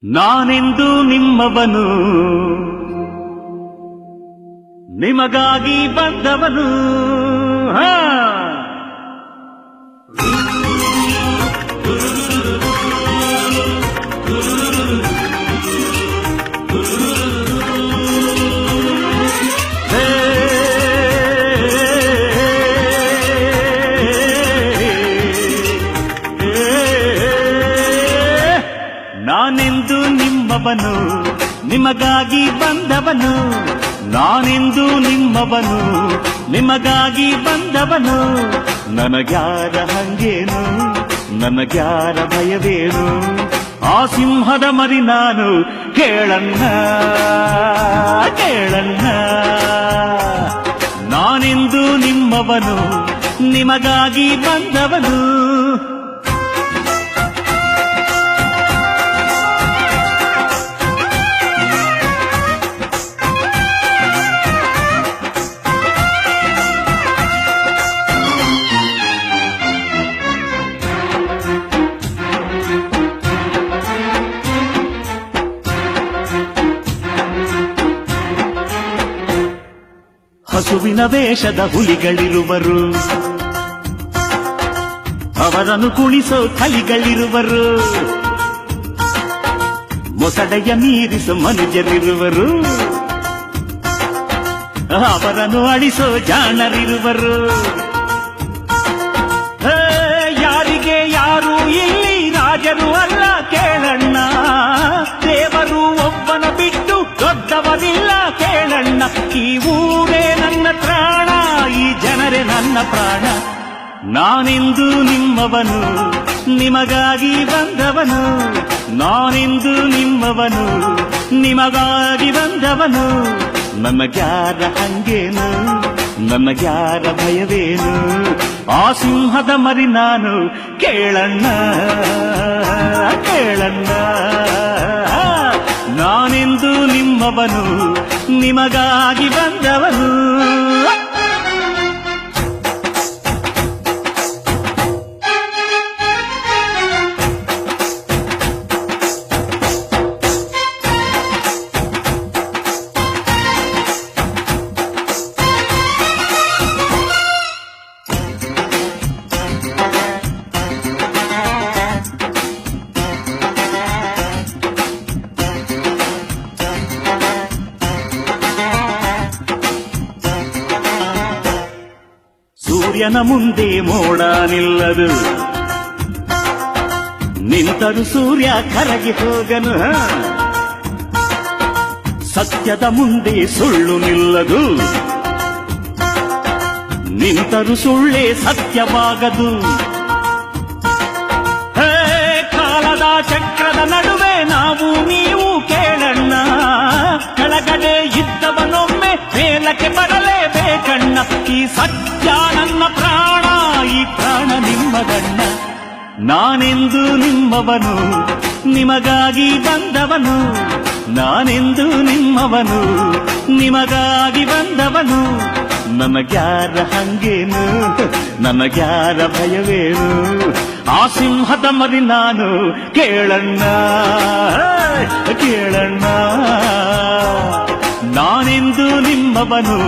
ನಾನೆಂದು ನಿಮ್ಮವನು, ನಿಮಗಾಗಿ ಬಂದವನು. ನಾನೆಂದು ನಿಮ್ಮವನು, ನಿಮಗಾಗಿ ಬಂದವನು. ನಾನೆಂದು ನಿಮ್ಮವನು, ನಿಮಗಾಗಿ ಬಂದವನು. ನನಗ್ಯಾರ ಹಂಗೇನು, ನನಗ್ಯಾರ ಭಯವೇನು? ಆ ಸಿಂಹದ ಮರಿ ನಾನು, ಕೇಳಣ್ಣ ಕೇಳಣ್ಣ. ನಾನೆಂದು ನಿಮ್ಮವನು, ನಿಮಗಾಗಿ ಬಂದವನು. ಹಸುವಿನ ವೇಷದ ಹುಲಿಗಳಿರುವರು, ಅವರನ್ನು ಕುಣಿಸೋ ಕಲಿಗಳಿರುವರು. ಮೊಸಳೆಯ ಮೀರಿಸೋ ಮನುಜರಿರುವರು, ಅವರನ್ನು ಅಳಿಸೋ ಜಾಣರಿರುವರು. ಯಾರಿಗೆ ಯಾರು ಇಲ್ಲಿ ರಾಜರು ಅಲ್ಲ ಕೇಳಣ್ಣ. ದೇವರು ಒಬ್ಬನ ಬಿಟ್ಟು ದೊಡ್ಡವರಿಲ್ಲ ಕೇಳಣ್ಣ. ಈ ಊರೇ ನನ್ನ ಪ್ರಾಣ, ಈ ಜನರೇ ನನ್ನ ಪ್ರಾಣ. ನಾನೆಂದು ನಿಮ್ಮವನು, ನಿಮಗಾಗಿ ಬಂದವನು. ನಾನೆಂದು ನಿಮ್ಮವನು, ನಿಮಗಾಗಿ ಬಂದವನು. ನನಗ್ಯಾರ ಹಂಗೇನು, ನನಗ್ಯಾರ ಭಯವೇನು? ಆ ಸಿಂಹದ ಮರಿ ನಾನು, ಕೇಳಣ್ಣ ಕೇಳಣ್ಣ. ನಾನೆಂದು ನಿಮ್ಮವನು, ನಿಮಗಾಗಿ ಬಂದವನು. ಸೂರ್ಯನ ಮುಂದೆ ಮೋಡ ನಿಲ್ಲದು, ನಿಂತರು ಸೂರ್ಯ ಕರಗಿ ಹೋಗನು. ಸತ್ಯದ ಮುಂದೆ ಸುಳ್ಳು ನಿಲ್ಲದು, ನಿಂತರು ಸುಳ್ಳೇ ಸತ್ಯವಾಗದು. ಕಾಲದ ಚಕ್ರದ ನಡುವೆ ನಾವು ನೀವು ಕೇಳಣ್ಣ. ಕೆಳಗಡೆ ಇದ್ದವನೊಮ್ಮೆ ಮೇಲಕ್ಕೆ ಬರಲೇಬೇಕಣ್ಣ. ಈ ಸತ್ಯ ನನ್ನ ಪ್ರಾಣ, ಈ ಪ್ರಾಣ ನಿಮ್ಮದಣ್ಣ. ನಾನೆಂದು ನಿಮ್ಮವನು, ನಿಮಗಾಗಿ ಬಂದವನು. ನಾನೆಂದು ನಿಮ್ಮವನು, ನಿಮಗಾಗಿ ಬಂದವನು. ನನಗ್ಯಾರ ಹಂಗೇನು, ನನಗ್ಯಾರ ಭಯವೇನು? ಆ ಸಿಂಹದ ಮರಿ ನಾನು, ಕೇಳಣ್ಣ ಕೇಳಣ್ಣ. ನಾನೆಂದು ನಿಮ್ಮವನು,